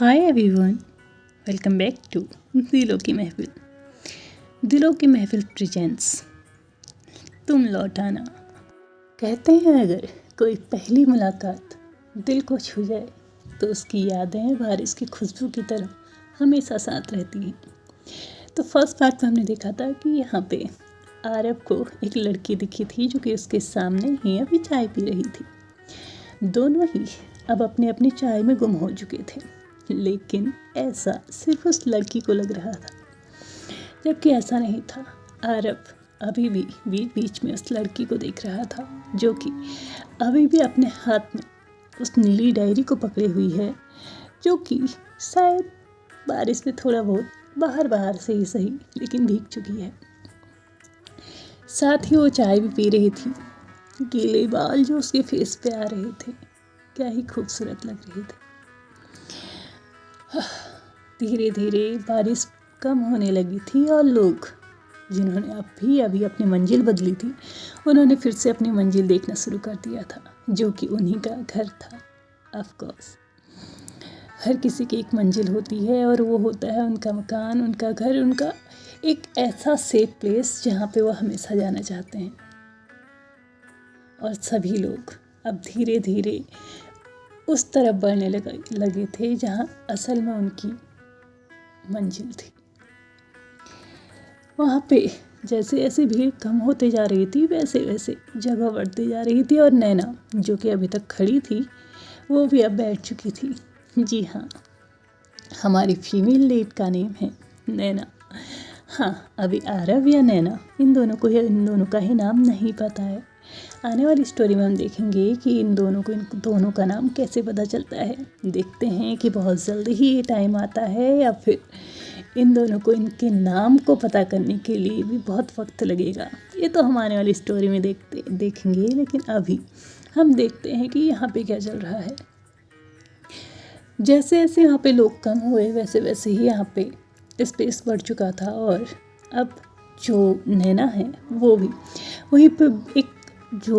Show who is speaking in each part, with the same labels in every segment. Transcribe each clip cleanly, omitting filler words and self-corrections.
Speaker 1: Hi everyone, welcome back to दिलों की महफिल। दिलों की महफिल प्रेजेंट्स तुम लौट आना। कहते हैं अगर कोई पहली मुलाकात दिल को छू जाए तो उसकी यादें बारिश की खुशबू की तरह हमेशा साथ रहती हैं। तो फर्स्ट पार्ट में हमने देखा था कि यहाँ पे आरव को एक लड़की दिखी थी जो कि उसके सामने ही अभी चाय पी रही थी। दोनों ही अब अपनी अपनी चाय में गुम हो चुके थे, लेकिन ऐसा सिर्फ उस लड़की को लग रहा था, जबकि ऐसा नहीं था। आरव अभी भी बीच बीच में उस लड़की को देख रहा था जो कि अभी भी अपने हाथ में उस नीली डायरी को पकड़े हुई है, जो कि शायद बारिश में थोड़ा बहुत बाहर बाहर से ही सही लेकिन भीग चुकी है। साथ ही वो चाय भी पी रही थी। गीले बाल जो उसके फेस पे आ रहे थे, क्या ही खूबसूरत लग रहे थे। धीरे धीरे बारिश कम होने लगी थी और लोग जिन्होंने अभी अपनी मंजिल बदली थी, उन्होंने फिर से अपनी मंजिल देखना शुरू कर दिया था, जो कि उन्हीं का घर था। ऑफ कोर्स हर किसी की एक मंजिल होती है और वो होता है उनका मकान, उनका घर, उनका एक ऐसा सेफ प्लेस जहाँ पे वो हमेशा जाना चाहते हैं। और सभी लोग अब धीरे धीरे उस तरफ बढ़ने लगे थे जहाँ असल में उनकी मंजिल थी। वहाँ पे जैसे जैसे भीड़ कम होते जा रही थी वैसे वैसे जगह बढ़ती जा रही थी, और नैना जो कि अभी तक खड़ी थी वो भी अब बैठ चुकी थी। जी हाँ, हमारी फीमेल लीड का नेम है नैना। हाँ, अभी आरव या नैना इन दोनों का ही नाम नहीं पता है। आने वाली स्टोरी में हम देखेंगे कि इन दोनों का नाम कैसे पता चलता है। देखते हैं कि बहुत जल्दी ही ये टाइम आता है या फिर इन दोनों को इनके नाम को पता करने के लिए भी बहुत वक्त लगेगा। ये तो हम आने वाली स्टोरी में देखेंगे, लेकिन अभी हम देखते हैं कि यहाँ पे क्या चल रहा है। जैसे जैसे यहाँ पे लोग कम हुए वैसे वैसे ही यहाँ पे स्पेस बढ़ चुका था, और अब जो नैना है वो भी वहीं पे एक जो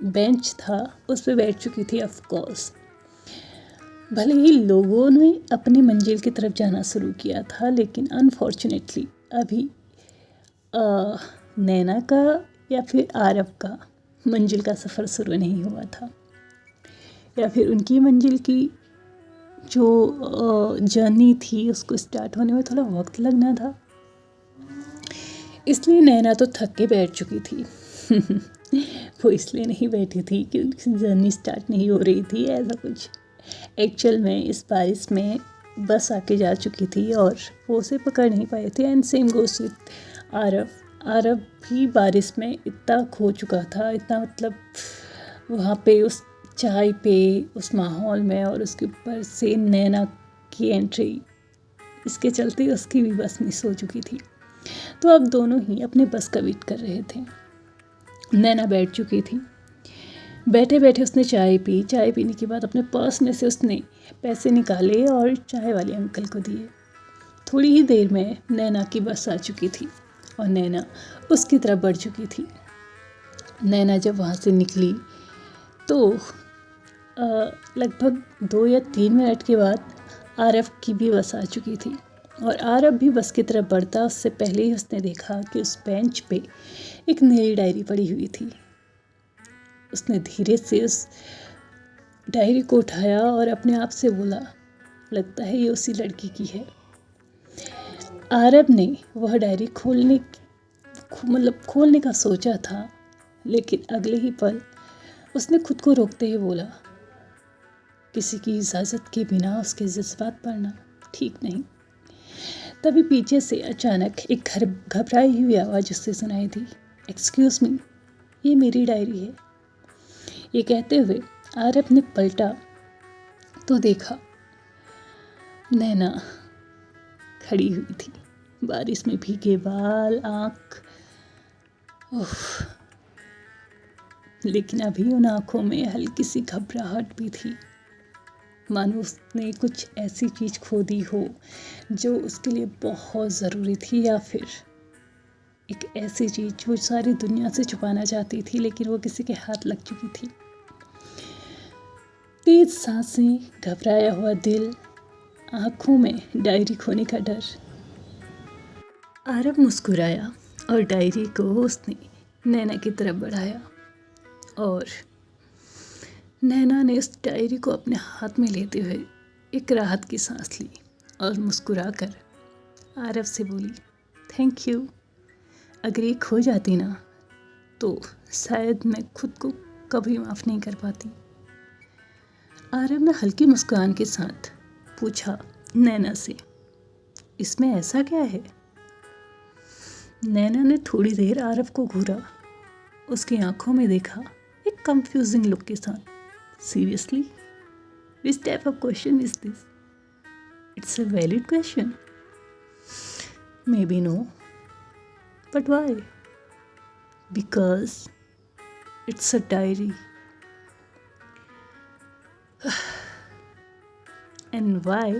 Speaker 1: बेंच था उस पे बैठ चुकी थी। ऑफ कोर्स भले ही लोगों ने अपनी मंजिल की तरफ जाना शुरू किया था, लेकिन अनफॉर्चुनेटली अभी नैना का या फिर आरव का मंजिल का सफ़र शुरू नहीं हुआ था, या फिर उनकी मंजिल की जो जर्नी थी उसको स्टार्ट होने में थोड़ा वक्त लगना था। इसलिए नैना तो थक के बैठ चुकी थी। वो इसलिए नहीं बैठी थी कि उनकी जर्नी स्टार्ट नहीं हो रही थी, ऐसा कुछ। एक्चुअल में इस बारिश में बस आके जा चुकी थी और वो उसे पकड़ नहीं पाए थे। And same goes with Aarav भी बारिश में इतना खो चुका था, इतना मतलब वहाँ पे उस चाय पे उस माहौल में, और उसके ऊपर से नैना की एंट्री, इसके चलते उसकी भी बस मिस हो चुकी थी। तो अब दोनों ही अपने बस का वेट कर रहे थे। नैना बैठ चुकी थी। बैठे बैठे उसने चाय पी। चाय पीने के बाद अपने पर्स में से उसने पैसे निकाले और चाय वाले अंकल को दिए। थोड़ी ही देर में नैना की बस आ चुकी थी और नैना उसकी तरफ बढ़ चुकी थी। नैना जब वहाँ से निकली तो लगभग 2 या 3 मिनट के बाद आरव की भी बस आ चुकी थी, और आरव भी बस की तरफ बढ़ता उससे पहले ही उसने देखा कि उस बेंच पे एक नीली डायरी पड़ी हुई थी। उसने धीरे से उस डायरी को उठाया और अपने आप से बोला, लगता है ये उसी लड़की की है। आरव ने वह डायरी खोलने का सोचा था, लेकिन अगले ही पल उसने खुद को रोकते हुए बोला, किसी की इजाज़त के बिना उसके जज्बात पढ़ना ठीक नहीं। तभी पीछे से अचानक एक घबराई हुई आवाज़ उससे सुनाई दी, एक्सक्यूज़ मी, ये मेरी डायरी है। ये कहते हुए आरव ने पलटा तो देखा नैना खड़ी हुई थी, बारिश में भीगे बाल, आँख, लेकिन अभी उन आँखों में हल्की सी घबराहट भी थी, मानो उसने कुछ ऐसी चीज़ खो दी हो जो उसके लिए बहुत ज़रूरी थी, या फिर एक ऐसी चीज़ जो सारी दुनिया से छुपाना चाहती थी लेकिन वो किसी के हाथ लग चुकी थी। तेज सांसें, घबराया हुआ दिल, आँखों में डायरी खोने का डर। आरव मुस्कुराया और डायरी को उसने नैना की तरफ बढ़ाया और नैना ने उस डायरी को अपने हाथ में लेते हुए एक राहत की सांस ली और मुस्कुराकर आरव से बोली, थैंक यू। अगर ये खो जाती ना तो शायद मैं खुद को कभी माफ़ नहीं कर पाती। आरव ने हल्की मुस्कान के साथ पूछा नैना से, इसमें ऐसा क्या है? नैना ने थोड़ी देर आरव को घूरा, उसकी आंखों में देखा एक कंफ्यूजिंग लुक के साथ। Seriously, which type of question is this? It's a valid question. Maybe no, but why? Because it's a diary. And why?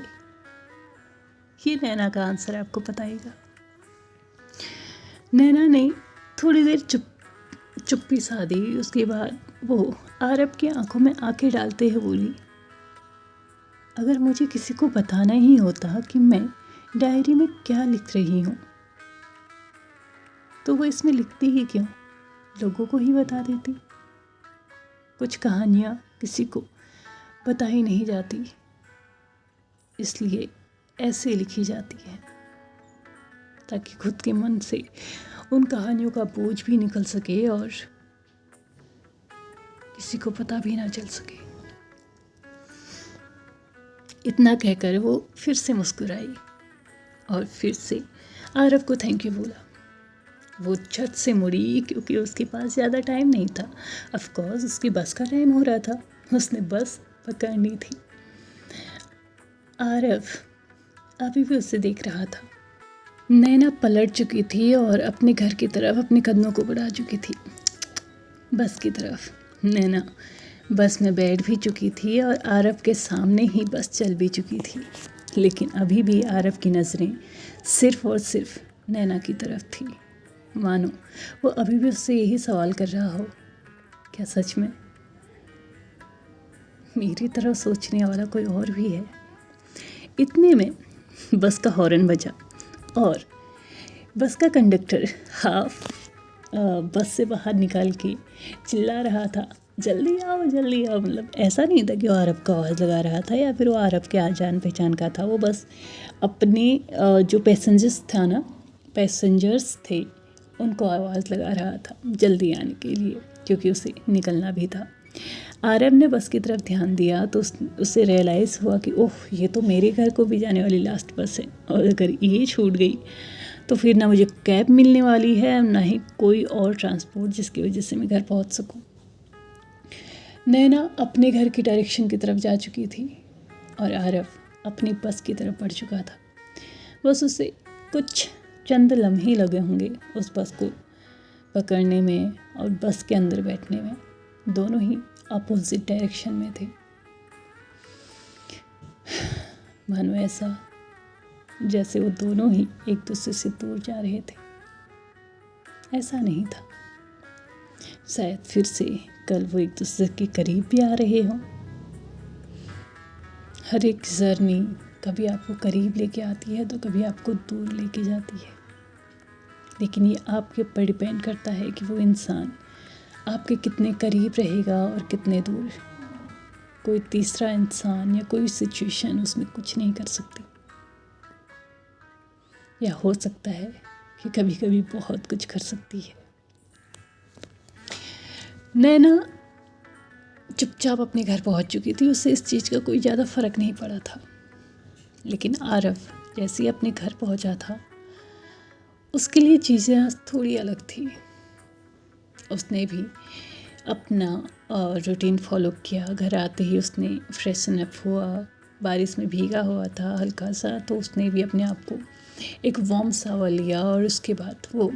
Speaker 1: ये नैना का आंसर आपको बताएगा। नैना ने थोड़ी देर चुप्पी साधी। उसके बाद वो आरव की आंखों में आंखें डालते हुए बोली, अगर मुझे किसी को बताना ही होता कि मैं डायरी में क्या लिख रही हूँ तो वो इसमें लिखती ही क्यों? लोगों को ही बता देती। कुछ कहानियाँ किसी को बता ही नहीं जाती, इसलिए ऐसे लिखी जाती है ताकि खुद के मन से उन कहानियों का बोझ भी निकल सके और किसी को पता भी ना चल सके। इतना कहकर वो फिर से मुस्कुराई और फिर से आरव को थैंक यू बोला। वो छत से मुड़ी क्योंकि उसके पास ज़्यादा टाइम नहीं था। ऑफ कोर्स उसकी बस का टाइम हो रहा था, उसने बस पकड़नी थी। आरव अभी भी उसे देख रहा था। नैना पलट चुकी थी और अपने घर की तरफ अपने कदमों को बढ़ा चुकी थी, बस की तरफ। नैना बस में बैठ भी चुकी थी और आरव के सामने ही बस चल भी चुकी थी, लेकिन अभी भी आरव की नज़रें सिर्फ और सिर्फ नैना की तरफ थी। मानो वो अभी भी उससे यही सवाल कर रहा हो, क्या सच में मेरी तरह सोचने वाला कोई और भी है? इतने में बस का हॉर्न बजा और बस का कंडक्टर बस से बाहर निकाल के चिल्ला रहा था, जल्दी आओ जल्दी आओ। मतलब ऐसा नहीं था कि वो आरव का आवाज़ लगा रहा था या फिर वो आरव के जान पहचान का था। वो बस अपने जो पैसेंजर्स थे उनको आवाज़ लगा रहा था जल्दी आने के लिए, क्योंकि उसे निकलना भी था। आरव ने बस की तरफ ध्यान दिया तो उसे रियलाइज़ हुआ कि ओह, ये तो मेरे घर को भी जाने वाली लास्ट बस है और अगर ये छूट गई तो फिर ना मुझे कैब मिलने वाली है, ना ही कोई और ट्रांसपोर्ट जिसकी वजह से मैं घर पहुंच सकूं। नैना अपने घर की डायरेक्शन की तरफ जा चुकी थी और आरव अपनी बस की तरफ बढ़ चुका था। बस उसे कुछ चंद लम्हे लगे होंगे उस बस को पकड़ने में और बस के अंदर बैठने में। दोनों ही अपोजिट डायरेक्शन में थे। मानो ऐसा जैसे वो दोनों ही एक दूसरे से दूर जा रहे थे। ऐसा नहीं था, शायद फिर से कल वो एक दूसरे के करीब भी आ रहे हों। हर एक जर्नी कभी आपको करीब लेके आती है तो कभी आपको दूर लेके जाती है, लेकिन ये आपके ऊपर डिपेंड करता है कि वो इंसान आपके कितने करीब रहेगा और कितने दूर। कोई तीसरा इंसान या कोई सिचुएशन उसमें कुछ नहीं कर सकती, या हो सकता है कि कभी कभी बहुत कुछ कर सकती है। नैना चुपचाप अपने घर पहुंच चुकी थी, उससे इस चीज़ का कोई ज़्यादा फ़र्क नहीं पड़ा था। लेकिन आरव जैसे ही अपने घर पहुंचा था उसके लिए चीज़ें थोड़ी अलग थी। उसने भी अपना रूटीन फॉलो किया। घर आते ही उसने फ्रेशन अप हुआ, बारिश में भीगा हुआ था हल्का सा, तो उसने भी अपने आप को एक वार्म शावर लिया और उसके बाद वो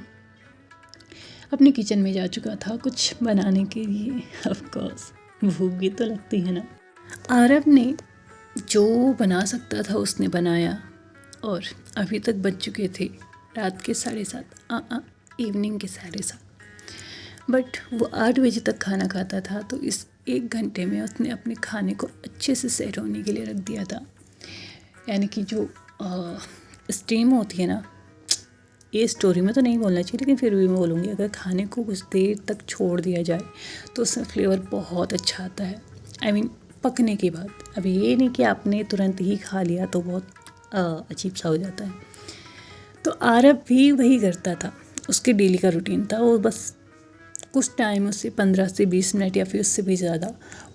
Speaker 1: अपने किचन में जा चुका था कुछ बनाने के लिए। ऑफ कोर्स भूख भी तो लगती है ना। आरव ने जो बना सकता था उसने बनाया और अभी तक बज चुके थे रात के 7:30, इवनिंग के 7:30। बट वो 8 बजे तक खाना खाता था, तो इस 1 घंटे में उसने अपने खाने को अच्छे से सेट होने के लिए रख दिया था। यानी कि जो स्टीम होती है ना, ये स्टोरी में तो नहीं बोलना चाहिए लेकिन फिर भी मैं बोलूँगी, अगर खाने को कुछ देर तक छोड़ दिया जाए तो उसमें फ्लेवर बहुत अच्छा आता है। आई मीन पकने के बाद। अभी ये नहीं कि आपने तुरंत ही खा लिया तो बहुत अजीब सा हो जाता है। तो आरव भी वही करता था, उसके डेली का रूटीन था। वो बस कुछ टाइम उसे 15 से 20 मिनट या फिर उससे भी ज़्यादा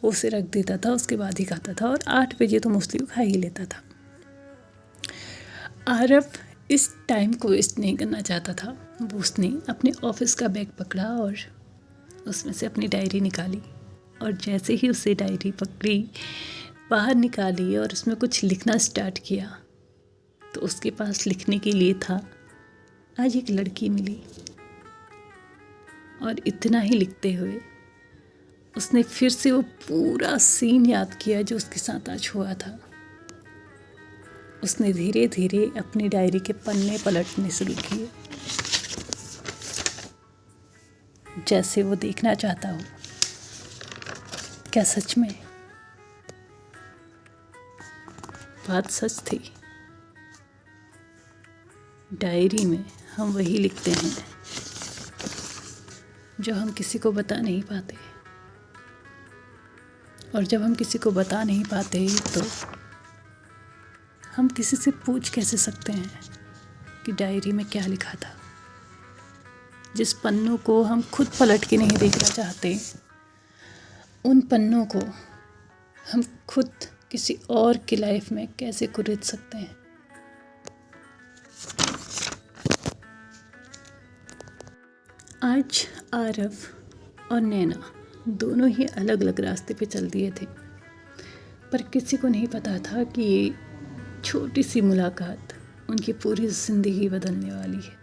Speaker 1: वो उसे रख देता था, उसके बाद ही खाता था। और 8 बजे तो मोस्टली वो खा ही लेता था। आरव इस टाइम को वेस्ट नहीं करना चाहता था। वो उसने अपने ऑफिस का बैग पकड़ा और उसमें से अपनी डायरी निकाली। और जैसे ही उसे डायरी पकड़ी, बाहर निकाली और उसमें कुछ लिखना स्टार्ट किया, तो उसके पास लिखने के लिए था, आज एक लड़की मिली। और इतना ही लिखते हुए उसने फिर से वो पूरा सीन याद किया जो उसके साथ आज हुआ था। उसने धीरे धीरे अपनी डायरी के पन्ने पलटने शुरू किए, जैसे वो देखना चाहता हो क्या सच में बात सच थी। डायरी में हम वही लिखते हैं जो हम किसी को बता नहीं पाते, और जब हम किसी को बता नहीं पाते तो हम किसी से पूछ कैसे सकते हैं कि डायरी में क्या लिखा था। जिस पन्नों को हम खुद पलट के नहीं देखना चाहते, उन पन्नों को हम खुद किसी और की लाइफ में कैसे कुरेद सकते हैं। आज आरव और नैना दोनों ही अलग अलग रास्ते पे चल दिए थे, पर किसी को नहीं पता था कि ये छोटी सी मुलाकात उनकी पूरी ज़िंदगी बदलने वाली है।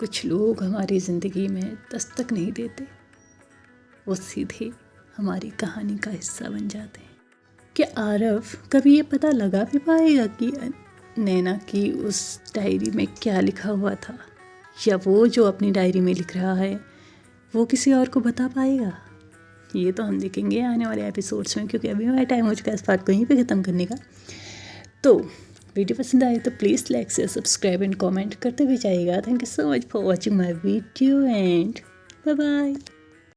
Speaker 1: कुछ लोग हमारी ज़िंदगी में दस्तक नहीं देते, वो सीधे हमारी कहानी का हिस्सा बन जाते हैं। क्या आरव कभी ये पता लगा भी पाएगा कि नैना की उस डायरी में क्या लिखा हुआ था, या वो जो अपनी डायरी में लिख रहा है वो किसी और को बता पाएगा? ये तो हम देखेंगे आने वाले एपिसोड्स में, क्योंकि अभी हमारा टाइम हो चुका है इस पार्ट को यहीं पे ख़त्म करने का। तो वीडियो पसंद आए तो please like share subscribe and comment करते हुए जाइएगा। Thank you so much for watching my video and bye bye.